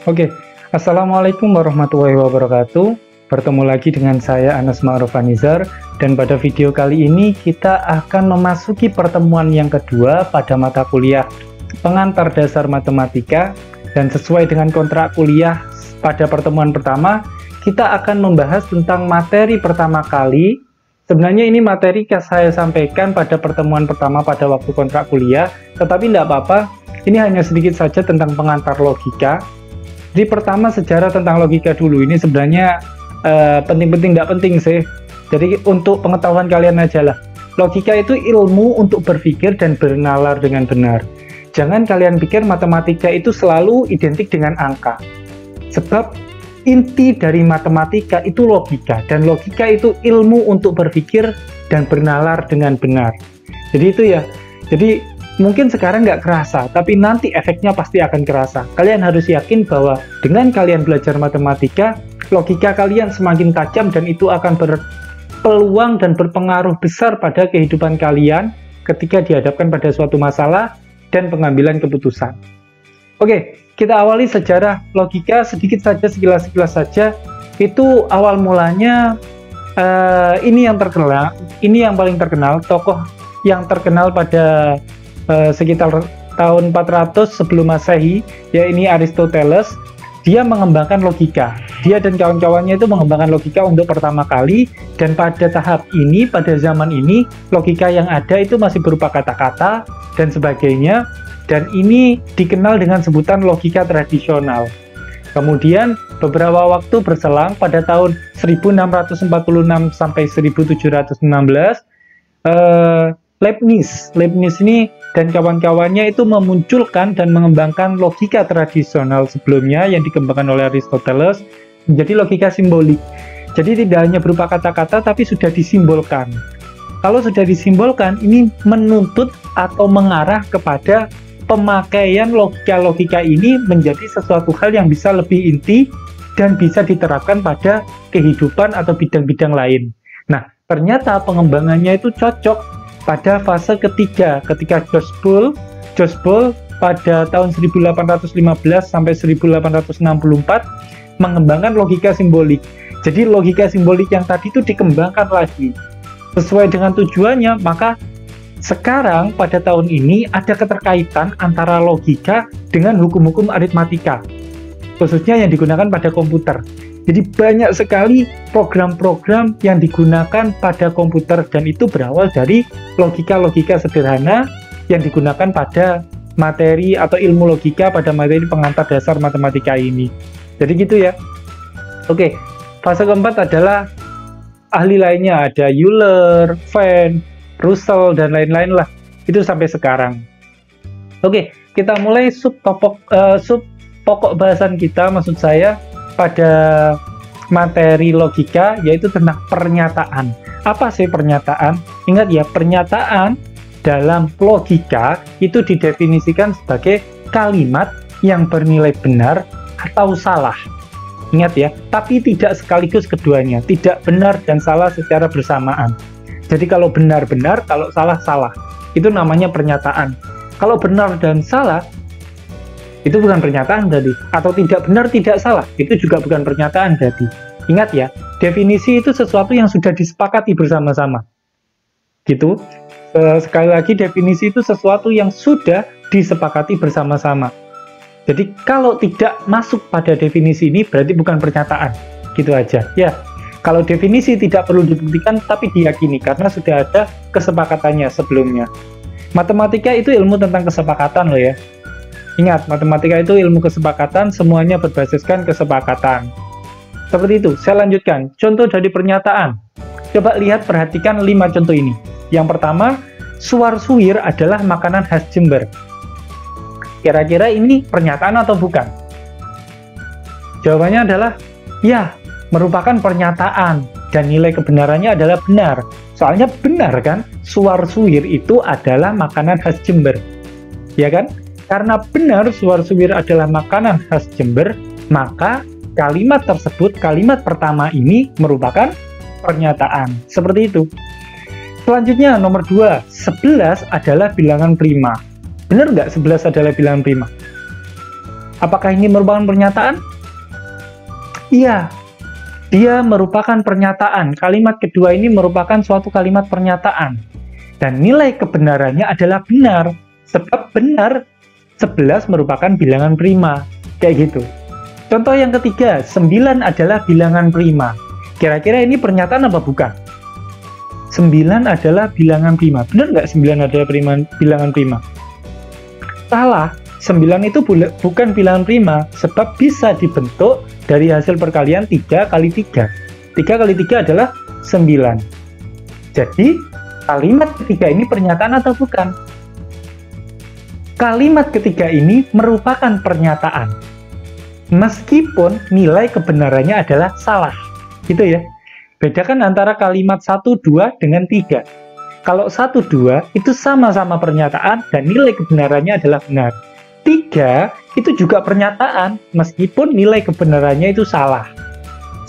Oke, Assalamualaikum warahmatullahi wabarakatuh. Bertemu lagi dengan saya Anas Ma'ruf Anizar, dan pada video kali ini kita akan memasuki pertemuan yang kedua pada mata kuliah Pengantar Dasar Matematika. Dan sesuai dengan kontrak kuliah pada pertemuan pertama, kita akan membahas tentang materi pertama kali. Sebenarnya ini materi yang saya sampaikan pada pertemuan pertama pada waktu kontrak kuliah, tetapi tidak apa-apa, ini hanya sedikit saja tentang pengantar logika. Jadi pertama sejarah tentang logika dulu, ini sebenarnya penting-penting, tidak penting sih. Jadi untuk pengetahuan kalian aja lah. Logika itu ilmu untuk berpikir dan bernalar dengan benar. Jangan kalian pikir matematika itu selalu identik dengan angka. Sebab inti dari matematika itu logika, dan logika itu ilmu untuk berpikir dan bernalar dengan benar. Jadi itu ya. Jadi mungkin sekarang nggak kerasa, tapi nanti efeknya pasti akan kerasa. Kalian harus yakin bahwa dengan kalian belajar matematika, logika kalian semakin tajam, dan itu akan berpeluang dan berpengaruh besar pada kehidupan kalian ketika dihadapkan pada suatu masalah dan pengambilan keputusan. Oke, kita awali sejarah logika sedikit saja, sekilas-sekilas saja. Itu awal mulanya ini yang terkenal, ini yang paling terkenal, tokoh yang terkenal pada sekitar tahun 400 sebelum Masehi, ya ini Aristoteles. Dia mengembangkan logika. Dia dan kawan-kawannya itu mengembangkan logika untuk pertama kali, dan pada tahap ini, pada zaman ini, logika yang ada itu masih berupa kata-kata dan sebagainya, dan ini dikenal dengan sebutan logika tradisional. Kemudian beberapa waktu berselang, pada tahun 1646 sampai 1716, Leibniz ini dan kawan-kawannya itu memunculkan dan mengembangkan logika tradisional sebelumnya yang dikembangkan oleh Aristoteles menjadi logika simbolik. Jadi tidak hanya berupa kata-kata, tapi sudah disimbolkan. Kalau sudah disimbolkan, ini menuntut atau mengarah kepada pemakaian logika-logika ini menjadi sesuatu hal yang bisa lebih inti dan bisa diterapkan pada kehidupan atau bidang-bidang lain. Nah, ternyata pengembangannya itu cocok pada fase ketiga, ketika George Boole pada tahun 1815 sampai 1864 mengembangkan logika simbolik. Jadi logika simbolik yang tadi itu dikembangkan lagi sesuai dengan tujuannya. Maka sekarang pada tahun ini ada keterkaitan antara logika dengan hukum-hukum aritmatika, khususnya yang digunakan pada komputer. Jadi banyak sekali program-program yang digunakan pada komputer, dan itu berawal dari logika-logika sederhana yang digunakan pada materi atau ilmu logika pada materi pengantar dasar matematika ini. Jadi gitu ya. Oke, fase keempat adalah ahli lainnya, ada Euler, Venn, Russell, dan lain-lain lah. Itu sampai sekarang. Oke, kita mulai sub pokok bahasan kita, maksud saya pada materi logika, yaitu tentang pernyataan. Apa sih pernyataan? Ingat ya, pernyataan dalam logika itu didefinisikan sebagai kalimat yang bernilai benar atau salah. Ingat ya, tapi tidak sekaligus keduanya, tidak benar dan salah secara bersamaan. Jadi kalau benar-benar, kalau salah-salah, itu namanya pernyataan. Kalau benar dan salah, itu bukan pernyataan tadi, atau tidak benar tidak salah, itu juga bukan pernyataan tadi. Ingat ya, definisi itu sesuatu yang sudah disepakati bersama-sama. Gitu. Sekali lagi, definisi itu sesuatu yang sudah disepakati bersama-sama. Jadi kalau tidak masuk pada definisi ini berarti bukan pernyataan. Gitu aja. Ya. Kalau definisi tidak perlu dibuktikan tapi diyakini karena sudah ada kesepakatannya sebelumnya. Matematika itu ilmu tentang kesepakatan loh ya. Ingat, matematika itu ilmu kesepakatan, semuanya berbasiskan kesepakatan. Seperti itu, saya lanjutkan. Contoh dari pernyataan. Coba lihat, perhatikan 5 contoh ini. Yang pertama, suwir-suwir adalah makanan khas Jember. Kira-kira ini pernyataan atau bukan? Jawabannya adalah, ya, merupakan pernyataan. Dan nilai kebenarannya adalah benar. Soalnya benar kan, suwir-suwir itu adalah makanan khas Jember. Ya kan? Karena benar suwir-suwir adalah makanan khas Jember, maka kalimat tersebut, kalimat pertama ini merupakan pernyataan. Seperti itu. Selanjutnya nomor 2, 11 adalah bilangan prima. Benar nggak 11 adalah bilangan prima? Apakah ini merupakan pernyataan? Iya, dia merupakan pernyataan. Kalimat kedua ini merupakan suatu kalimat pernyataan. Dan nilai kebenarannya adalah benar. Sebab benar, 11 merupakan bilangan prima. Kayak gitu. Contoh yang ketiga, 9 adalah bilangan prima. Kira-kira ini pernyataan apa bukan? 9 adalah bilangan prima. Benar nggak 9 adalah bilangan prima? Salah. 9 itu bukan bilangan prima, sebab bisa dibentuk dari hasil perkalian 3 kali 3. 3 kali 3 adalah 9. Jadi, kalimat ketiga ini pernyataan atau bukan? Kalimat ketiga ini merupakan pernyataan. Meskipun nilai kebenarannya adalah salah. Gitu ya. Bedakan antara kalimat 1, 2 dengan 3. Kalau 1, 2 itu sama-sama pernyataan dan nilai kebenarannya adalah benar. 3 itu juga pernyataan meskipun nilai kebenarannya itu salah.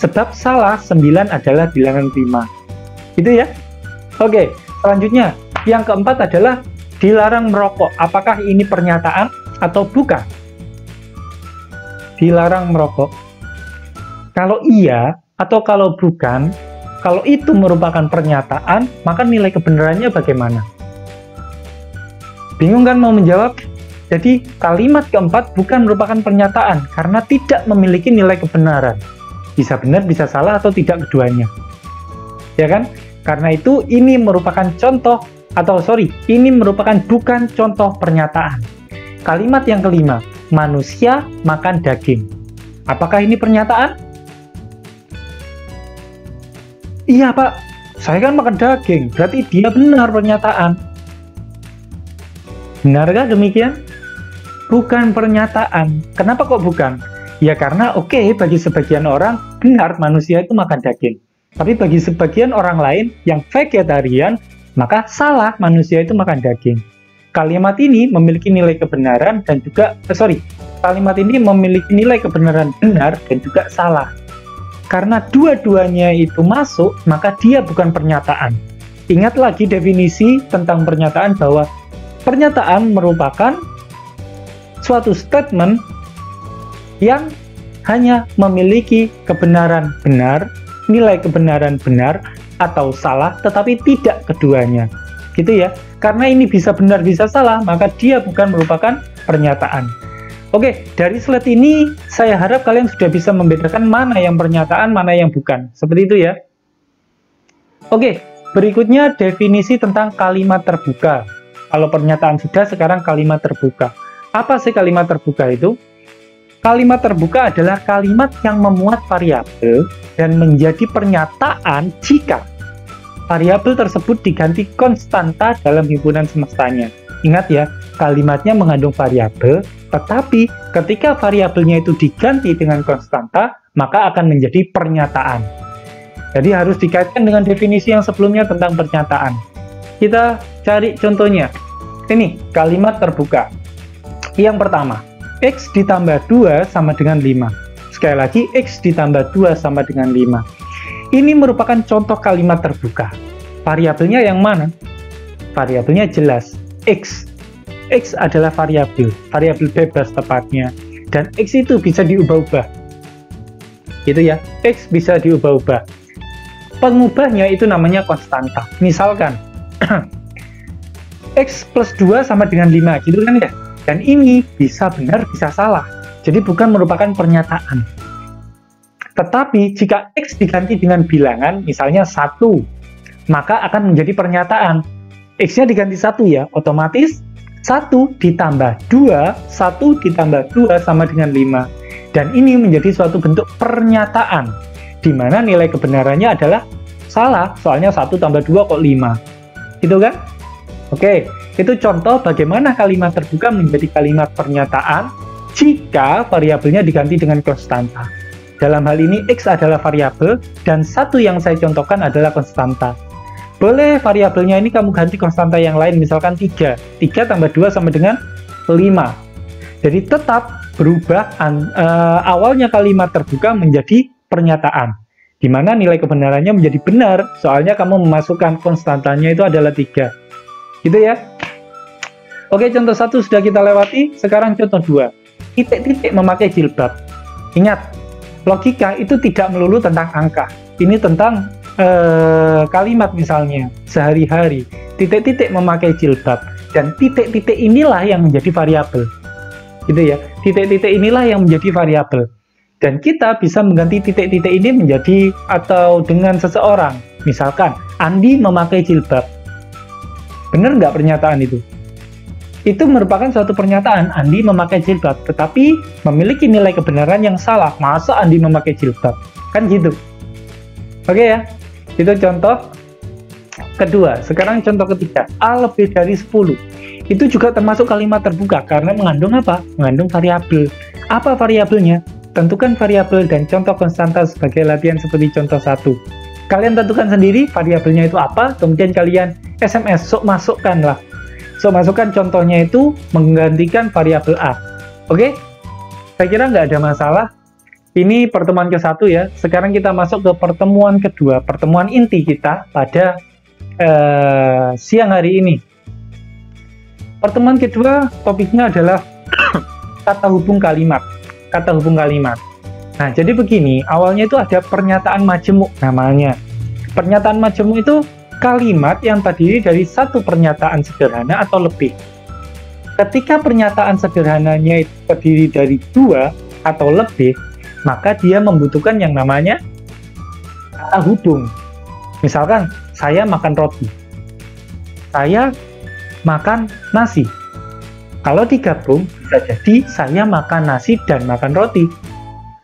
Sebab salah 9 adalah bilangan prima. Gitu ya. Oke, selanjutnya yang keempat adalah dilarang merokok. Apakah ini pernyataan atau bukan? Dilarang merokok. Kalau iya atau kalau bukan, kalau itu merupakan pernyataan, maka nilai kebenarannya bagaimana? Bingung kan mau menjawab? Jadi kalimat keempat bukan merupakan pernyataan karena tidak memiliki nilai kebenaran. Bisa benar, bisa salah, atau tidak keduanya. Ya kan? Karena itu ini merupakan contoh, ini merupakan bukan contoh pernyataan. Kalimat yang kelima, manusia makan daging. Apakah ini pernyataan? Iya Pak, saya kan makan daging, berarti dia benar pernyataan. Benarkah demikian? Bukan pernyataan. Kenapa kok bukan? Ya karena bagi sebagian orang benar manusia itu makan daging. Tapi bagi sebagian orang lain yang vegetarian, maka salah manusia itu makan daging. Kalimat ini memiliki nilai kebenaran dan juga, kalimat ini memiliki nilai kebenaran benar dan juga salah. Karena dua-duanya itu masuk, maka dia bukan pernyataan. Ingat lagi definisi tentang pernyataan bahwa pernyataan merupakan suatu statement yang hanya memiliki kebenaran benar, nilai kebenaran benar atau salah, tetapi tidak keduanya. Gitu ya. Karena ini bisa benar, bisa salah, maka dia bukan merupakan pernyataan. Oke, dari slide ini saya harap kalian sudah bisa membedakan mana yang pernyataan, mana yang bukan. Seperti itu ya. Oke, berikutnya definisi tentang kalimat terbuka. Kalau pernyataan sudah, sekarang kalimat terbuka. Apa sih kalimat terbuka itu? Kalimat terbuka adalah kalimat yang memuat variabel dan menjadi pernyataan jika variabel tersebut diganti konstanta dalam himpunan semestanya. Ingat ya, kalimatnya mengandung variabel, tetapi ketika variabelnya itu diganti dengan konstanta, maka akan menjadi pernyataan. Jadi harus dikaitkan dengan definisi yang sebelumnya tentang pernyataan. Kita cari contohnya. Ini kalimat terbuka. Yang pertama, X ditambah 2 sama dengan 5. Sekali lagi, X ditambah 2 sama dengan 5. Ini merupakan contoh kalimat terbuka. Variabelnya yang mana? Variabelnya jelas, X. X adalah variabel bebas tepatnya. Dan X itu bisa diubah-ubah. Gitu ya, X bisa diubah-ubah. Pengubahnya itu namanya konstanta. Misalkan, X plus 2 sama dengan 5, gitu kan ya? Dan ini bisa benar, bisa salah. Jadi bukan merupakan pernyataan. Tetapi jika X diganti dengan bilangan, misalnya 1, maka akan menjadi pernyataan. X-nya diganti 1 ya, otomatis 1 ditambah 2, 1 ditambah 2 sama dengan 5. Dan ini menjadi suatu bentuk pernyataan, di mana nilai kebenarannya adalah salah, soalnya 1 tambah 2 kok 5. Gitu kan? Oke, itu contoh bagaimana kalimat terbuka menjadi kalimat pernyataan jika variabelnya diganti dengan konstanta. Dalam hal ini, X adalah variabel, dan 1 yang saya contohkan adalah konstanta. Boleh variabelnya ini kamu ganti konstanta yang lain, misalkan 3. 3 tambah 2 sama dengan 5. Jadi tetap berubah awalnya kalimat terbuka menjadi pernyataan, di mana nilai kebenarannya menjadi benar, soalnya kamu memasukkan konstantanya itu adalah 3. Gitu ya. Oke, contoh 1 sudah kita lewati, sekarang contoh 2. titik-titik memakai jilbab. Ingat, logika itu tidak melulu tentang angka. Ini tentang kalimat misalnya, sehari-hari, titik-titik memakai jilbab. Dan titik-titik inilah yang menjadi variabel. Gitu ya, titik-titik inilah yang menjadi variabel. Dan kita bisa mengganti titik-titik ini menjadi atau dengan seseorang. Misalkan, Andi memakai jilbab. Benar nggak pernyataan itu? Itu merupakan suatu pernyataan, Andi memakai jilbab, tetapi memiliki nilai kebenaran yang salah. Masa Andi memakai jilbab? Kan gitu. Oke ya, itu contoh kedua. Sekarang contoh ketiga, A lebih dari 10. Itu juga termasuk kalimat terbuka karena mengandung apa? Mengandung variabel. Apa variabelnya? Tentukan variabel dan contoh konstanta sebagai latihan seperti contoh 1. Kalian tentukan sendiri variabelnya itu apa, kemudian kalian SMS, sok masukkan contohnya itu menggantikan variabel A. Oke? Saya kira nggak ada masalah. Ini pertemuan ke-1 ya. Sekarang kita masuk ke pertemuan kedua, pertemuan inti kita pada siang hari ini. Pertemuan kedua topiknya adalah kata hubung kalimat. Kata hubung kalimat. Nah, jadi begini, awalnya itu ada pernyataan majemuk namanya. Pernyataan majemuk itu kalimat yang terdiri dari satu pernyataan sederhana atau lebih. Ketika pernyataan sederhananya itu terdiri dari 2 atau lebih, maka dia membutuhkan yang namanya kata hubung. Misalkan, saya makan roti. Saya makan nasi. Kalau digabung, bisa jadi saya makan nasi dan makan roti.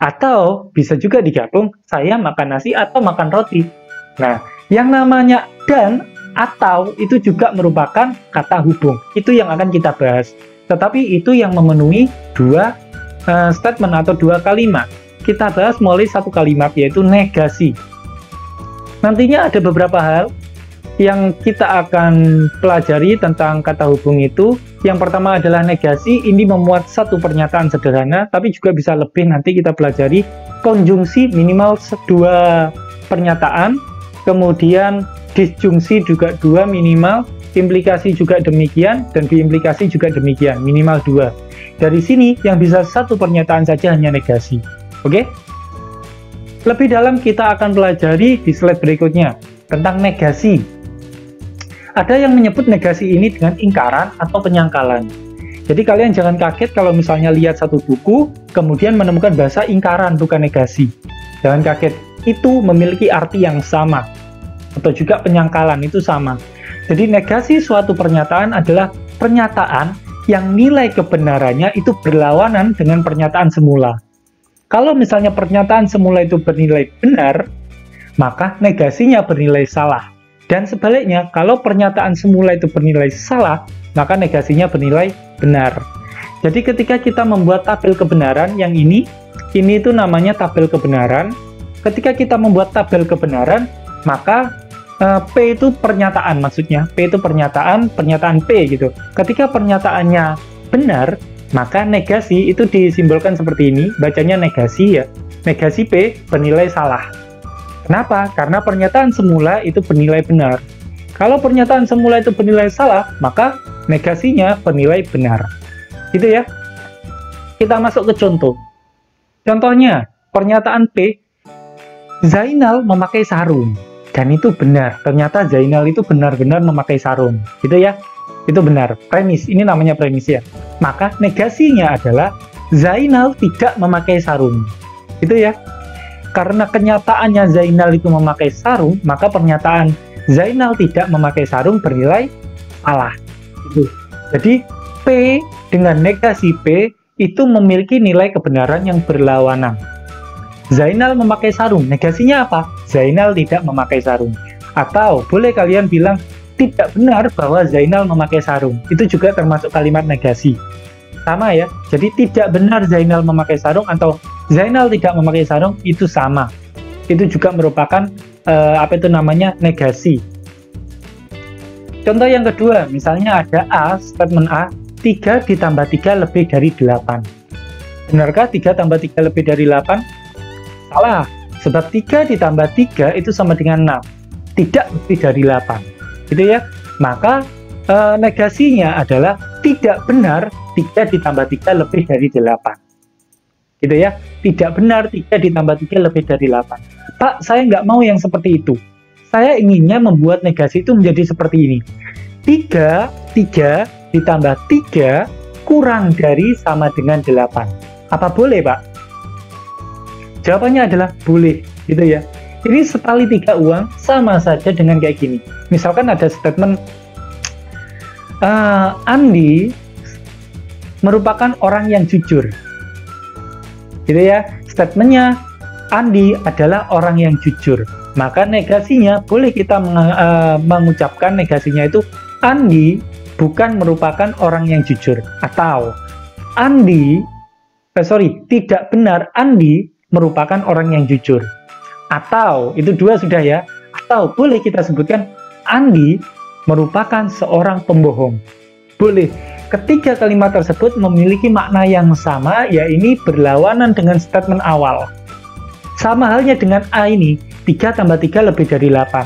Atau bisa juga digabung, saya makan nasi atau makan roti. Nah, yang namanya dan atau itu juga merupakan kata hubung. Itu yang akan kita bahas. Tetapi itu yang memenuhi 2 statement atau 2 kalimat. Kita bahas mulai satu kalimat, yaitu negasi. Nantinya ada beberapa hal yang kita akan pelajari tentang kata hubung itu. Yang pertama adalah negasi. Ini memuat satu pernyataan sederhana, tapi juga bisa lebih. Nanti kita pelajari konjungsi minimal 2 pernyataan, kemudian disjungsi juga 2 minimal, implikasi juga demikian, dan biimplikasi juga demikian, minimal 2. Dari sini yang bisa satu pernyataan saja hanya negasi. Oke? Lebih dalam kita akan pelajari di slide berikutnya tentang negasi. Ada yang menyebut negasi ini dengan ingkaran atau penyangkalan. Jadi kalian jangan kaget kalau misalnya lihat satu buku, kemudian menemukan bahasa ingkaran, bukan negasi. Jangan kaget, itu memiliki arti yang sama. Atau juga penyangkalan, itu sama. Jadi negasi suatu pernyataan adalah pernyataan yang nilai kebenarannya itu berlawanan dengan pernyataan semula. Kalau misalnya pernyataan semula itu bernilai benar, maka negasinya bernilai salah. Dan sebaliknya, kalau pernyataan semula itu bernilai salah, maka negasinya bernilai benar. Jadi ketika kita membuat tabel kebenaran yang ini itu namanya tabel kebenaran. Ketika kita membuat tabel kebenaran, maka P itu pernyataan, maksudnya P itu pernyataan P gitu. Ketika pernyataannya benar, maka negasi itu disimbolkan seperti ini, bacanya negasi ya. Negasi P bernilai salah. Kenapa? Karena pernyataan semula itu bernilai benar. Kalau pernyataan semula itu bernilai salah, maka negasinya bernilai benar. Gitu ya. Kita masuk ke contoh. Contohnya, pernyataan P, Zainal memakai sarung. Dan itu benar. Ternyata Zainal itu benar-benar memakai sarung. Gitu ya. Itu benar. Premis. Ini namanya premis ya. Maka negasinya adalah Zainal tidak memakai sarung. Gitu ya. Karena kenyataannya Zainal itu memakai sarung, maka pernyataan Zainal tidak memakai sarung bernilai salah. Gitu. Jadi P dengan negasi P itu memiliki nilai kebenaran yang berlawanan. Zainal memakai sarung, negasinya apa? Zainal tidak memakai sarung. Atau boleh kalian bilang tidak benar bahwa Zainal memakai sarung. Itu juga termasuk kalimat negasi. Sama ya. Jadi tidak benar Zainal memakai sarung atau Zainal tidak memakai sarung itu sama. Itu juga merupakan negasi. Contoh yang kedua, misalnya ada A, statement A, 3 ditambah 3 lebih dari 8. Benarkah 3 tambah 3 lebih dari 8? Salah, sebab 3 ditambah 3 itu sama dengan 6. Tidak lebih dari 8. Gitu ya. Maka negasinya adalah tidak benar 3 ditambah 3 lebih dari 8. Gitu ya, tidak benar 3 ditambah 3 lebih dari 8. Pak, saya nggak mau yang seperti itu. Saya inginnya membuat negasi itu menjadi seperti ini. 3 ditambah 3 kurang dari sama dengan 8. Apa boleh, Pak? Jawabannya adalah boleh, gitu ya. Ini setali 3 uang sama saja dengan kayak gini. Misalkan ada statement Andi merupakan orang yang jujur. Gitu ya, statementnya Andi adalah orang yang jujur. Maka negasinya boleh kita mengucapkan negasinya itu Andi bukan merupakan orang yang jujur, atau tidak benar Andi merupakan orang yang jujur. Atau itu dua sudah ya. Atau boleh kita sebutkan Andi merupakan seorang pembohong. Boleh. Ketiga kalimat tersebut memiliki makna yang sama, yaitu berlawanan dengan statement awal. Sama halnya dengan A ini, 3 tambah 3 lebih dari 8.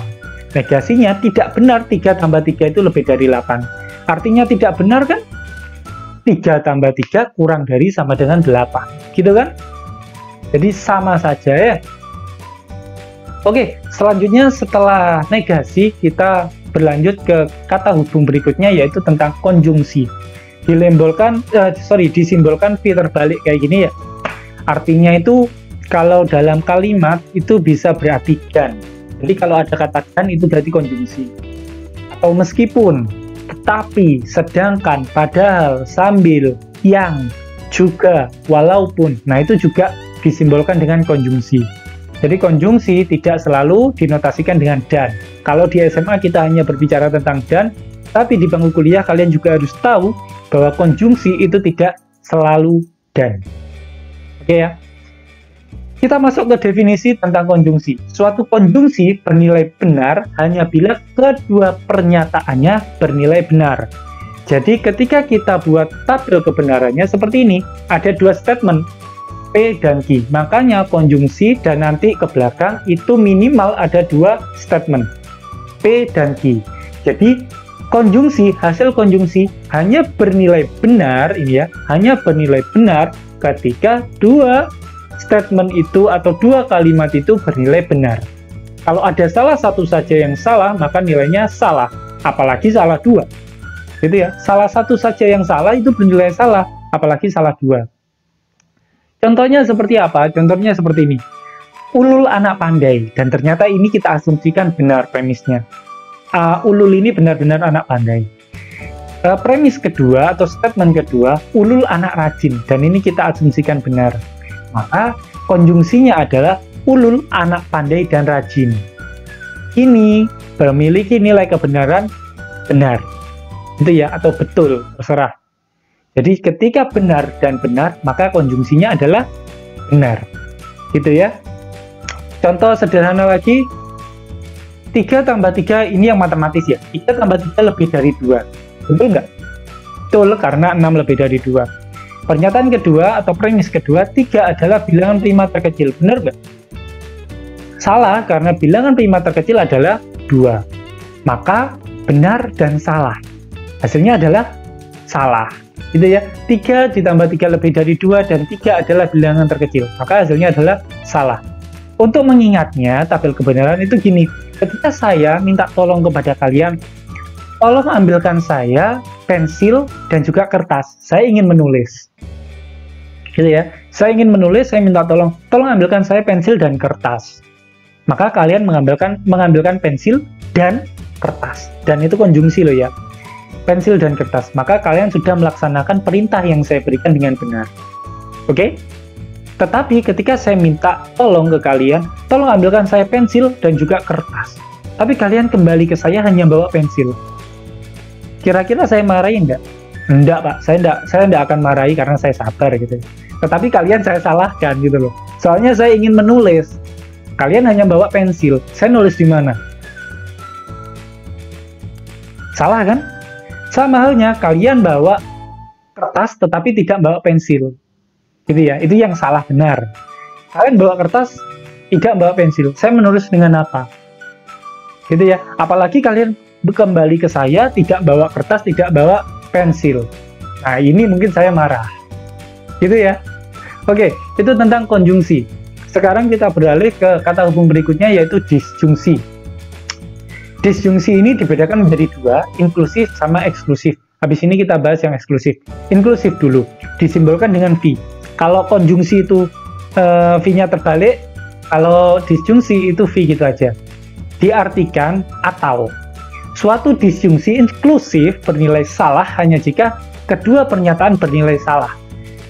Negasinya tidak benar 3 tambah 3 itu lebih dari 8. Artinya tidak benar kan? 3 tambah 3 kurang dari sama dengan 8. Gitu kan? Jadi sama saja ya. Oke, selanjutnya setelah negasi, kita berlanjut ke kata hubung berikutnya, yaitu tentang konjungsi. Disimbolkan V terbalik kayak gini ya. Artinya itu kalau dalam kalimat itu bisa berarti dan. Jadi kalau ada kata dan itu berarti konjungsi. Atau meskipun, tetapi, sedangkan, padahal, sambil, yang, juga, walaupun. Nah itu juga disimbolkan dengan konjungsi. Jadi konjungsi tidak selalu dinotasikan dengan dan. Kalau di SMA kita hanya berbicara tentang dan, tapi di bangku kuliah kalian juga harus tahu bahwa konjungsi itu tidak selalu dan. Oke ya. Kita masuk ke definisi tentang konjungsi. Suatu konjungsi bernilai benar hanya bila kedua pernyataannya bernilai benar. Jadi ketika kita buat tabel kebenarannya seperti ini, ada dua statement, P dan Q. Makanya konjungsi dan nanti ke belakang itu minimal ada dua statement, P dan Q. Jadi konjungsi, hasil konjungsi hanya bernilai benar ini ya, hanya bernilai benar ketika dua statement itu atau dua kalimat itu bernilai benar. Kalau ada salah satu saja yang salah, maka nilainya salah, apalagi salah dua. Gitu ya, salah satu saja yang salah itu bernilai salah, apalagi salah dua. Contohnya seperti apa? Contohnya seperti ini. Ulul anak pandai, dan ternyata ini kita asumsikan benar premisnya. Ulul ini benar-benar anak pandai. Premis kedua atau statement kedua, ulul anak rajin, dan ini kita asumsikan benar. Maka konjungsinya adalah ulul anak pandai dan rajin. Ini memiliki nilai kebenaran benar. Itu ya, atau betul, terserah. Jadi ketika benar dan benar, maka konjungsinya adalah benar. Gitu ya. Contoh sederhana lagi, 3 tambah 3 ini yang matematis ya. 3 tambah 3 lebih dari 2. Betul nggak? Betul, karena 6 lebih dari 2. Pernyataan kedua atau premis kedua, 3 adalah bilangan prima terkecil. Benar nggak? Salah, karena bilangan prima terkecil adalah 2. Maka benar dan salah. Hasilnya adalah salah. Gitu ya. 3 ditambah 3 lebih dari 2 dan 3 adalah bilangan terkecil. Maka hasilnya adalah salah. Untuk mengingatnya, tabel kebenaran itu gini. Ketika saya minta tolong kepada kalian, tolong ambilkan saya pensil dan juga kertas. Saya ingin menulis. Gitu ya. Saya ingin menulis, saya minta tolong ambilkan saya pensil dan kertas. Maka kalian mengambilkan pensil dan kertas. Dan itu konjungsi loh ya. Pensil dan kertas. Maka kalian sudah melaksanakan perintah yang saya berikan dengan benar. Oke? Tetapi ketika saya minta tolong ke kalian, tolong ambilkan saya pensil dan juga kertas. Tapi kalian kembali ke saya hanya bawa pensil. Kira-kira saya marahin enggak? Enggak, Pak. Saya enggak akan marahi karena saya sabar gitu. Tetapi kalian saya salahkan gitu loh. Soalnya saya ingin menulis. Kalian hanya bawa pensil. Saya nulis di mana? Salah kan? Sama halnya kalian bawa kertas tetapi tidak bawa pensil. Gitu ya. Itu yang salah benar. Kalian bawa kertas tidak bawa pensil. Saya menulis dengan apa? Gitu ya. Apalagi kalian kembali ke saya tidak bawa kertas, tidak bawa pensil. Nah, ini mungkin saya marah. Gitu ya. Oke, itu tentang konjungsi. Sekarang kita beralih ke kata hubung berikutnya, yaitu disjungsi. Disjungsi ini dibedakan menjadi dua, inklusif sama eksklusif. Habis ini kita bahas yang eksklusif. Inklusif dulu, disimbolkan dengan V. Kalau konjungsi itu V-nya terbalik, kalau disjungsi itu V gitu aja. Diartikan atau. Suatu disjungsi inklusif bernilai salah hanya jika kedua pernyataan bernilai salah.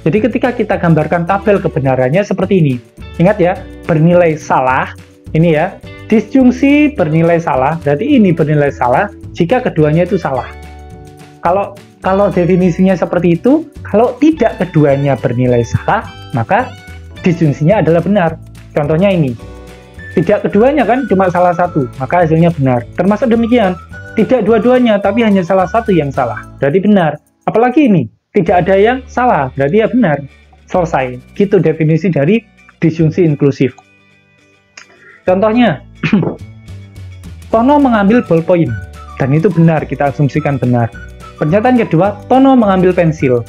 Jadi ketika kita gambarkan tabel kebenarannya seperti ini. Ingat ya, bernilai salah, ini ya, disjungsi bernilai salah, berarti ini bernilai salah jika keduanya itu salah. Kalau definisinya seperti itu, kalau tidak keduanya bernilai salah, maka disjungsinya adalah benar. Contohnya ini. Tidak keduanya kan, cuma salah satu, maka hasilnya benar. Termasuk demikian, tidak dua-duanya, tapi hanya salah satu yang salah, berarti benar. Apalagi ini, tidak ada yang salah, berarti ya benar. Selesai. Gitu definisi dari disjungsi inklusif. Contohnya, Tono mengambil ballpoint, dan itu benar, kita asumsikan benar. Pernyataan kedua, Tono mengambil pensil,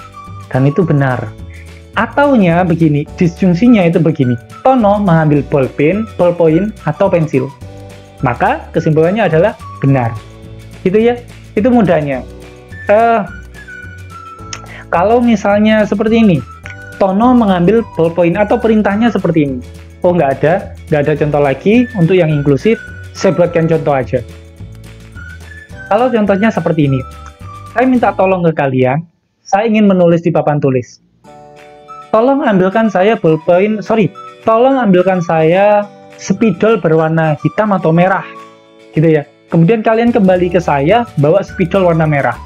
dan itu benar. Ataunya begini, disjungsinya itu begini, Tono mengambil ballpoint atau pensil. Maka kesimpulannya adalah benar. Gitu ya, itu mudahnya. Kalau misalnya seperti ini, Tono mengambil ballpoint atau perintahnya seperti ini. Oh, nggak ada contoh lagi untuk yang inklusif. Saya buatkan contoh aja. Kalau contohnya seperti ini, saya minta tolong ke kalian, saya ingin menulis di papan tulis. Tolong ambilkan saya tolong ambilkan saya spidol berwarna hitam atau merah, gitu ya. Kemudian kalian kembali ke saya, bawa spidol warna merah.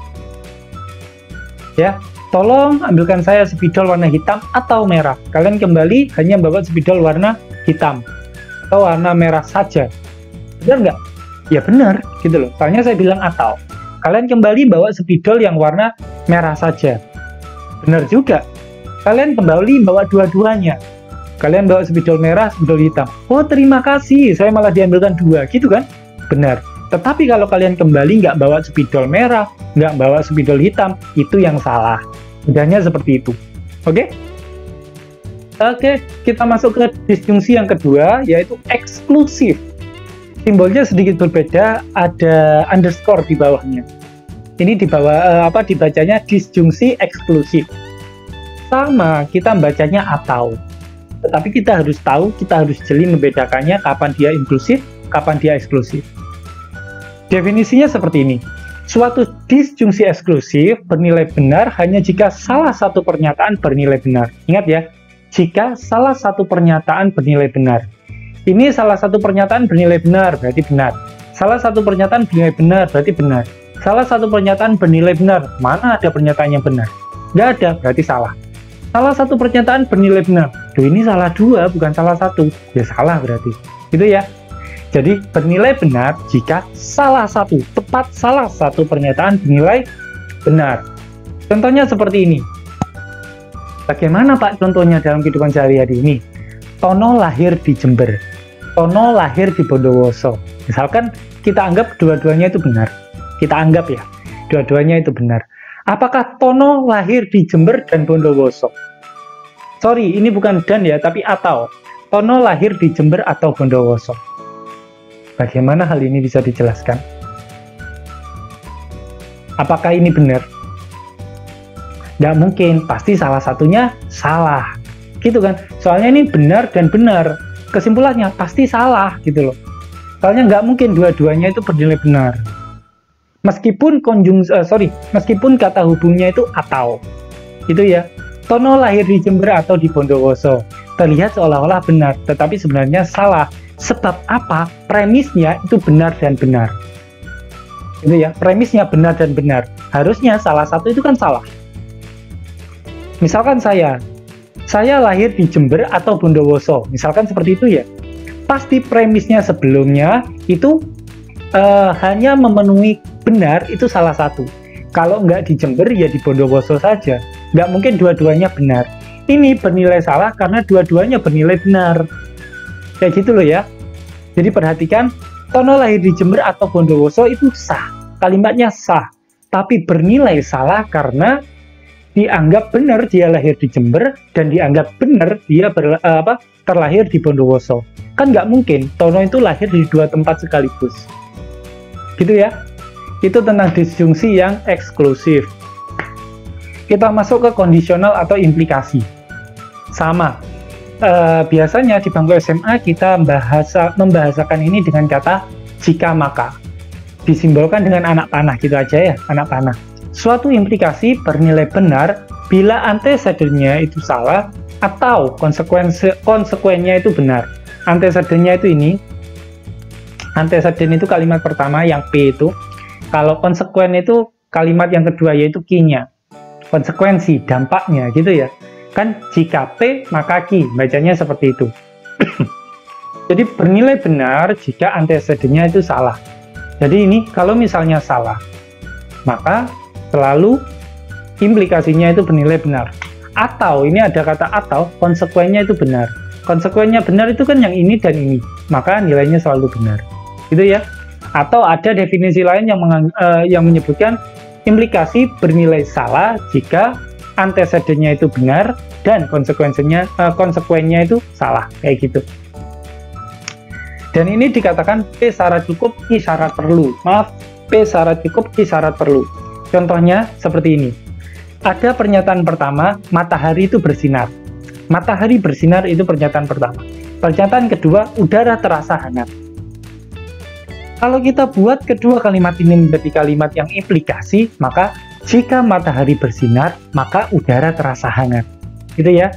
Ya, tolong ambilkan saya spidol warna hitam atau merah. Kalian kembali hanya bawa spidol warna hitam atau warna merah saja. Benar nggak? Ya benar, gitu loh. Soalnya saya bilang atau. Kalian kembali bawa spidol yang warna merah saja. Benar juga. Kalian kembali bawa dua-duanya. Kalian bawa spidol merah, spidol hitam. Oh, terima kasih, saya malah diambilkan dua, gitu kan? Benar. Tetapi kalau kalian kembali nggak bawa spidol merah, nggak bawa spidol hitam, itu yang salah. Mudahnya seperti itu. Oke? Oke, kita masuk ke disjungsi yang kedua, yaitu eksklusif. Simbolnya sedikit berbeda, ada underscore di bawahnya. Ini di bawah dibacanya disjungsi eksklusif. Sama, kita bacanya atau. Tetapi kita harus tahu, kita harus jeli membedakannya kapan dia inklusif, kapan dia eksklusif. Definisinya seperti ini. Suatu disjungsi eksklusif bernilai benar hanya jika salah satu pernyataan bernilai benar. Ingat ya, jika salah satu pernyataan bernilai benar. Ini salah satu pernyataan bernilai benar, berarti benar. Salah satu pernyataan bernilai benar, berarti benar. Salah satu pernyataan bernilai benar, mana ada pernyataan yang benar? Nggak ada, berarti salah. Salah satu pernyataan bernilai benar. Duh, ini salah dua, bukan salah satu. Ya salah berarti. Gitu ya. Jadi bernilai benar jika tepat salah satu pernyataan bernilai benar. Contohnya seperti ini. Bagaimana Pak contohnya dalam kehidupan sehari-hari ini? Tono lahir di Jember. Tono lahir di Bondowoso. Misalkan kita anggap dua-duanya itu benar. Kita anggap ya, dua-duanya itu benar. Apakah Tono lahir di Jember dan Bondowoso? Sorry, ini bukan dan ya, tapi atau. Tono lahir di Jember atau Bondowoso. Bagaimana hal ini bisa dijelaskan? Apakah ini benar? Nggak mungkin, pasti salah satunya salah. Gitu kan? Soalnya ini benar dan benar. Kesimpulannya pasti salah gitu loh. Soalnya nggak mungkin dua-duanya itu bernilai benar. Meskipun meskipun kata hubungnya itu atau. Itu ya. Tono lahir di Jember atau di Bondowoso. Terlihat seolah-olah benar, tetapi sebenarnya salah. Sebab apa? Premisnya itu benar dan benar. Itu ya, premisnya benar dan benar. Harusnya salah satu itu kan salah. Misalkan saya lahir di Jember atau Bondowoso, misalkan seperti itu ya. Pasti premisnya sebelumnya itu hanya memenuhi benar, itu salah satu. Kalau nggak di Jember ya di Bondowoso saja. Nggak mungkin dua-duanya benar. Ini bernilai salah karena dua-duanya bernilai benar. Kayak gitu loh ya. Jadi perhatikan, Tono lahir di Jember atau Bondowoso itu sah. Kalimatnya sah. Tapi bernilai salah karena dianggap benar dia lahir di Jember dan dianggap benar dia terlahir di Bondowoso. Kan nggak mungkin Tono itu lahir di dua tempat sekaligus. Gitu ya. Itu tentang disjungsi yang eksklusif. Kita masuk ke kondisional atau implikasi. Sama. Biasanya di bangku SMA kita membahasakan ini dengan kata jika maka. Disimbolkan dengan anak panah gitu aja ya, anak panah. Suatu implikasi bernilai benar bila antecedennya itu salah atau konsekuennya itu benar. Antecedennya itu ini. Anteceden itu kalimat pertama yang P itu. Kalau konsekuen itu kalimat yang kedua yaitu Q-nya. Konsekuensi, dampaknya gitu ya. Kan jika P maka Q, bacanya seperti itu. Jadi bernilai benar jika antecedennya itu salah. Jadi ini kalau misalnya salah, maka selalu implikasinya itu bernilai benar. Atau ini ada kata atau, konsekuennya itu benar. Konsekuennya benar itu kan yang ini dan ini, maka nilainya selalu benar. Gitu ya. Atau ada definisi lain yang menyebutkan implikasi bernilai salah jika antecedennya itu benar dan konsekuennya itu salah, kayak gitu. Dan ini dikatakan P syarat cukup, Q syarat perlu. Maaf, P syarat cukup, Q syarat perlu. Contohnya seperti ini. Ada pernyataan pertama, matahari itu bersinar. Matahari bersinar itu pernyataan pertama. Pernyataan kedua, udara terasa hangat. Kalau kita buat kedua kalimat ini menjadi kalimat yang implikasi, maka jika matahari bersinar, maka udara terasa hangat. Gitu ya.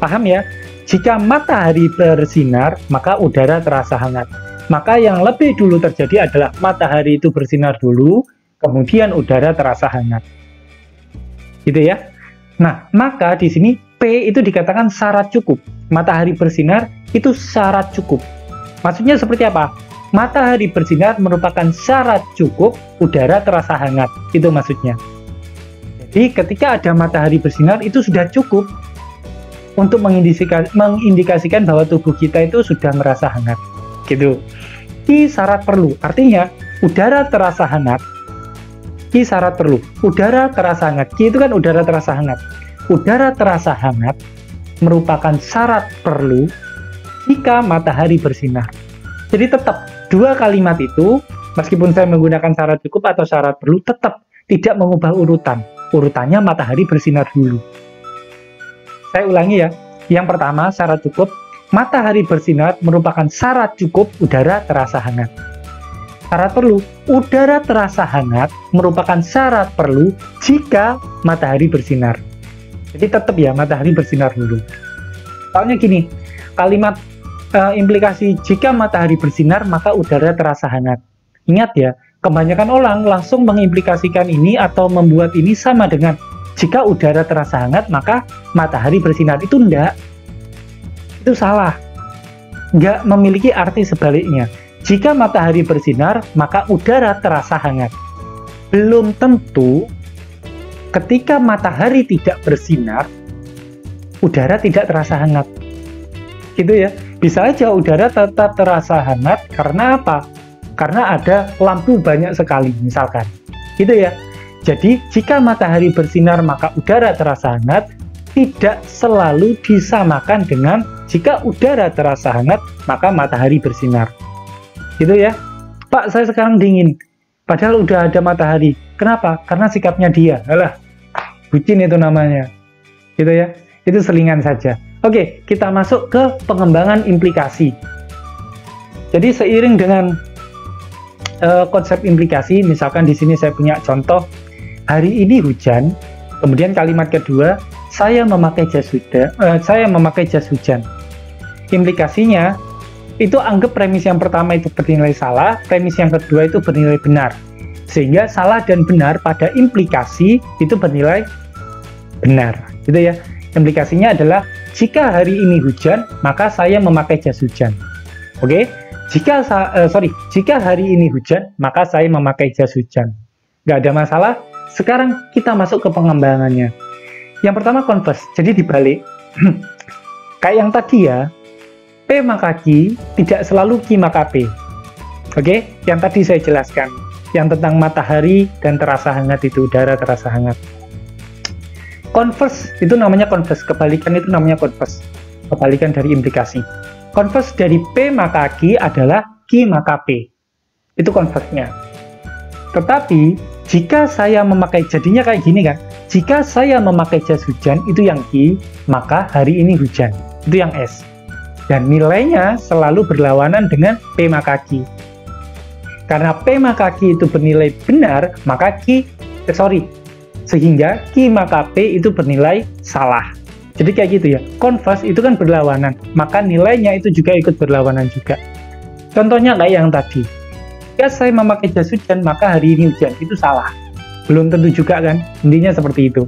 Paham ya? Jika matahari bersinar, maka udara terasa hangat. Maka yang lebih dulu terjadi adalah matahari itu bersinar dulu, kemudian udara terasa hangat. Gitu ya. Nah, maka di sini P itu dikatakan syarat cukup. Matahari bersinar itu syarat cukup. Maksudnya seperti apa? Matahari bersinar merupakan syarat cukup, udara terasa hangat. Itu maksudnya. Jadi ketika ada matahari bersinar itu sudah cukup untuk mengindikasikan bahwa tubuh kita itu sudah merasa hangat, gitu. Q syarat perlu, artinya udara terasa hangat. Q syarat perlu, udara terasa hangat. Q itu kan udara terasa hangat. Udara terasa hangat merupakan syarat perlu jika matahari bersinar. Jadi tetap dua kalimat itu, meskipun saya menggunakan syarat cukup atau syarat perlu, tetap tidak mengubah urutan. Urutannya matahari bersinar dulu. Saya ulangi ya, yang pertama syarat cukup, matahari bersinar merupakan syarat cukup udara terasa hangat. Syarat perlu, udara terasa hangat merupakan syarat perlu jika matahari bersinar. Jadi tetap ya, matahari bersinar dulu. Soalnya gini, kalimat implikasi jika matahari bersinar maka udara terasa hangat. Ingat ya, kebanyakan orang langsung mengimplikasikan ini atau membuat ini sama dengan jika udara terasa hangat, maka matahari bersinar. Itu enggak. Itu salah. Enggak memiliki arti sebaliknya. Jika matahari bersinar, maka udara terasa hangat. Belum tentu ketika matahari tidak bersinar, udara tidak terasa hangat. Gitu ya. Bisa aja udara tetap terasa hangat, karena apa? Karena ada lampu banyak sekali, misalkan. Gitu ya. Jadi, jika matahari bersinar maka udara terasa hangat, tidak selalu disamakan dengan jika udara terasa hangat, maka matahari bersinar. Gitu ya. Pak, saya sekarang dingin. Padahal udah ada matahari. Kenapa? Karena sikapnya dia. Alah, bucin itu namanya. Gitu ya. Itu selingan saja. Oke, kita masuk ke pengembangan implikasi. Jadi, seiring dengan konsep implikasi, misalkan di sini saya punya contoh, hari ini hujan, kemudian kalimat kedua, saya memakai jas hujan. Implikasinya, itu anggap premis yang pertama itu bernilai salah, premis yang kedua itu bernilai benar. Sehingga salah dan benar pada implikasi itu bernilai benar. Gitu ya. Implikasinya adalah, jika hari ini hujan, maka saya memakai jas hujan. Oke? Jika hari ini hujan, maka saya memakai jas hujan. Nggak ada masalah. Sekarang kita masuk ke pengembangannya. Yang pertama converse, jadi dibalik. Kayak yang tadi ya, P maka Q, tidak selalu Q maka P. Oke, yang tadi saya jelaskan. Yang tentang matahari dan terasa hangat itu, udara terasa hangat. Converse itu namanya converse, kebalikan itu namanya converse, kebalikan dari implikasi. Converse dari P maka Q adalah Q maka P, itu converse-nya. Tetapi jika saya memakai, jadinya kayak gini kan, jika saya memakai jas hujan itu yang Q, maka hari ini hujan, itu yang S. Dan nilainya selalu berlawanan dengan P maka Q. Karena P maka Q itu bernilai benar, maka sehingga Q maka P itu bernilai salah. Jadi kayak gitu ya, converse itu kan berlawanan, maka nilainya itu juga ikut berlawanan juga. Contohnya kayak yang tadi, jika saya memakai jas hujan, maka hari ini hujan, itu salah. Belum tentu juga kan, intinya seperti itu.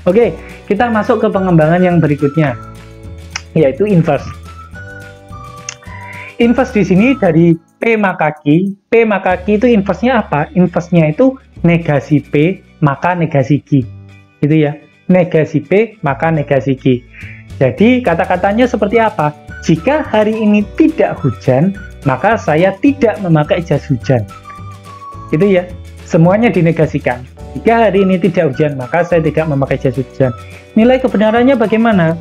Oke, kita masuk ke pengembangan yang berikutnya, yaitu inverse. Inverse di sini dari P maka Q. P maka Q itu inverse-nya apa? Inverse-nya itu negasi P maka negasi Q. Gitu ya. Negasi P maka negasi Q. Jadi kata-katanya seperti apa? Jika hari ini tidak hujan, maka saya tidak memakai jas hujan. Gitu ya. Semuanya dinegasikan. Jika hari ini tidak hujan, maka saya tidak memakai jas hujan. Nilai kebenarannya bagaimana?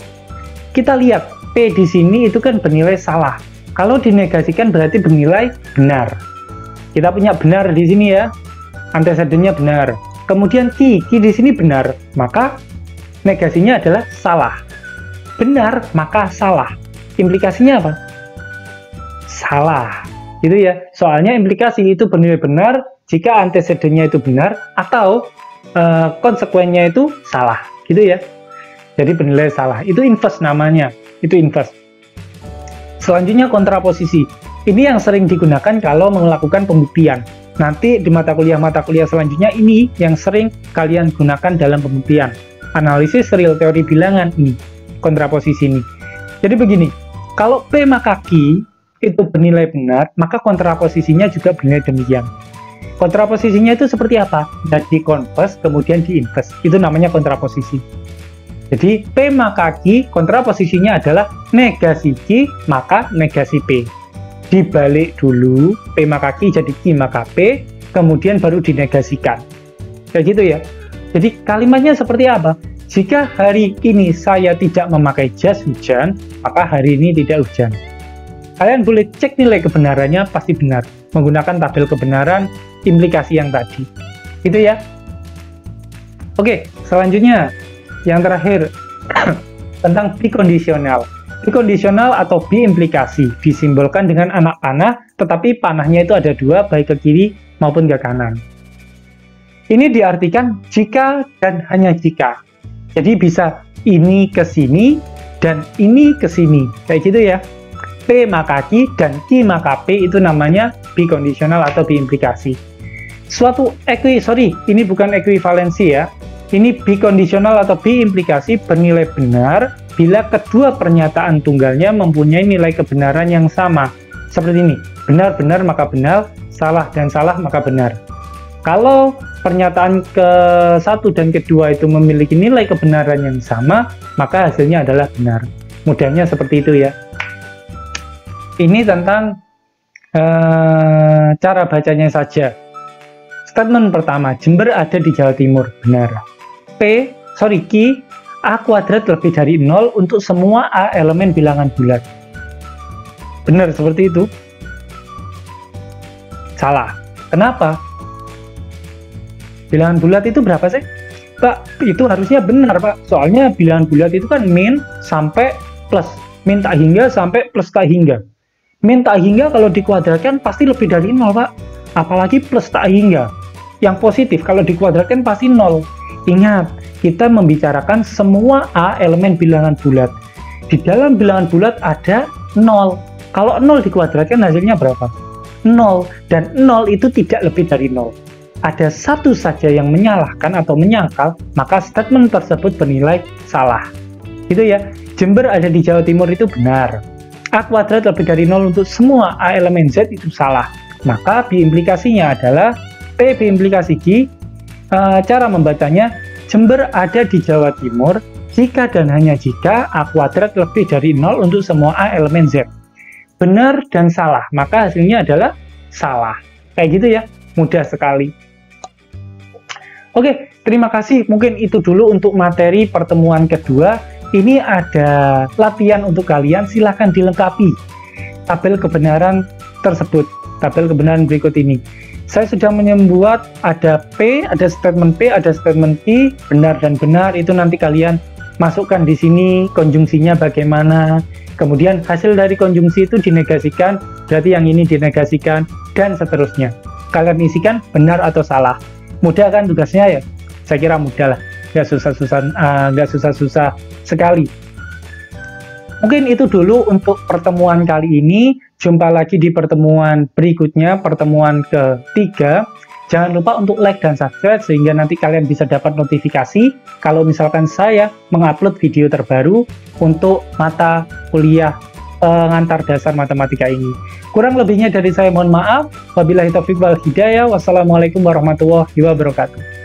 Kita lihat P di sini itu kan bernilai salah. Kalau dinegasikan berarti bernilai benar. Kita punya benar di sini ya, antecedennya benar. Kemudian Q di sini benar, maka negasinya adalah salah. Benar, maka salah. Implikasinya apa? Salah. Gitu ya. Soalnya implikasi itu bernilai benar jika antecedennya itu benar atau konsekuennya itu salah. Gitu ya. Jadi bernilai salah. Itu inverse namanya. Itu inverse. Selanjutnya kontraposisi. Ini yang sering digunakan kalau melakukan pembuktian. Nanti di mata kuliah selanjutnya ini yang sering kalian gunakan dalam pembuktian. Analisis real teori bilangan ini, kontraposisi ini. Jadi begini, kalau P maka Q itu bernilai benar, maka kontraposisinya juga bernilai demikian. Kontraposisinya itu seperti apa? Jadi converse kemudian di inverse. Itu namanya kontraposisi. Jadi P maka Q kontraposisinya adalah negasi Q maka negasi P. Dibalik dulu, P maka Q jadi Q maka P, kemudian baru dinegasikan. Kayak gitu ya. Jadi kalimatnya seperti apa? Jika hari ini saya tidak memakai jas hujan, maka hari ini tidak hujan. Kalian boleh cek nilai kebenarannya, pasti benar. Menggunakan tabel kebenaran implikasi yang tadi. Gitu ya. Oke, selanjutnya. Yang terakhir, tentang bikondisional. Bikondisional atau biimplikasi disimbolkan dengan anak panah, tetapi panahnya itu ada dua, baik ke kiri maupun ke kanan. Ini diartikan jika dan hanya jika. Jadi bisa ini ke sini dan ini ke sini. Kayak gitu ya. P maka Q dan Q maka P itu namanya bikondisional atau biimplikasi. Ini bukan ekuivalensi ya. Ini bikondisional atau biimplikasi bernilai benar bila kedua pernyataan tunggalnya mempunyai nilai kebenaran yang sama. Seperti ini, benar-benar maka benar, salah dan salah maka benar. Kalau pernyataan ke-1 dan kedua itu memiliki nilai kebenaran yang sama, maka hasilnya adalah benar. Mudahnya seperti itu ya. Ini tentang cara bacanya saja. Statement pertama, Jember ada di Jawa Timur, benar. Q, A kuadrat lebih dari 0 untuk semua A elemen bilangan bulat. Benar seperti itu? Salah. Kenapa? Bilangan bulat itu berapa sih? Pak, itu harusnya benar Pak. Soalnya bilangan bulat itu kan min sampai plus. Min tak hingga sampai plus tak hingga. Min tak hingga kalau dikuadratkan pasti lebih dari 0 Pak. Apalagi plus tak hingga. Yang positif kalau dikuadratkan pasti 0. Ingat, kita membicarakan semua A elemen bilangan bulat. Di dalam bilangan bulat ada 0. Kalau 0 dikuadratkan hasilnya berapa? 0. Dan 0 itu tidak lebih dari 0. Ada satu saja yang menyalahkan atau menyangkal, maka statement tersebut bernilai salah. Gitu ya. Jember ada di Jawa Timur itu benar. A kuadrat lebih dari 0 untuk semua A elemen Z itu salah. Maka biimplikasinya adalah P biimplikasi Q. Cara membacanya, Jember ada di Jawa Timur jika dan hanya jika A kuadrat lebih dari 0 untuk semua A elemen Z. Benar dan salah, maka hasilnya adalah salah. Kayak gitu ya, mudah sekali. Oke, Terima kasih, mungkin itu dulu untuk materi pertemuan kedua. Ini ada latihan untuk kalian, silahkan dilengkapi tabel kebenaran tersebut, tabel kebenaran berikut ini. Saya sudah membuat ada P, ada statement P, ada statement Q, benar dan benar, itu nanti kalian masukkan di sini konjungsinya bagaimana. Kemudian hasil dari konjungsi itu dinegasikan, berarti yang ini dinegasikan, dan seterusnya. Kalian isikan benar atau salah. Mudah kan tugasnya ya? Saya kira mudah lah, nggak susah-susah sekali. Mungkin itu dulu untuk pertemuan kali ini. Jumpa lagi di pertemuan berikutnya, pertemuan ketiga. Jangan lupa untuk like dan subscribe sehingga nanti kalian bisa dapat notifikasi kalau misalkan saya mengupload video terbaru untuk mata kuliah pengantar dasar matematika ini. Kurang lebihnya dari saya mohon maaf. Wabillahi taufiq wal hidayah. Wassalamualaikum warahmatullahi wabarakatuh.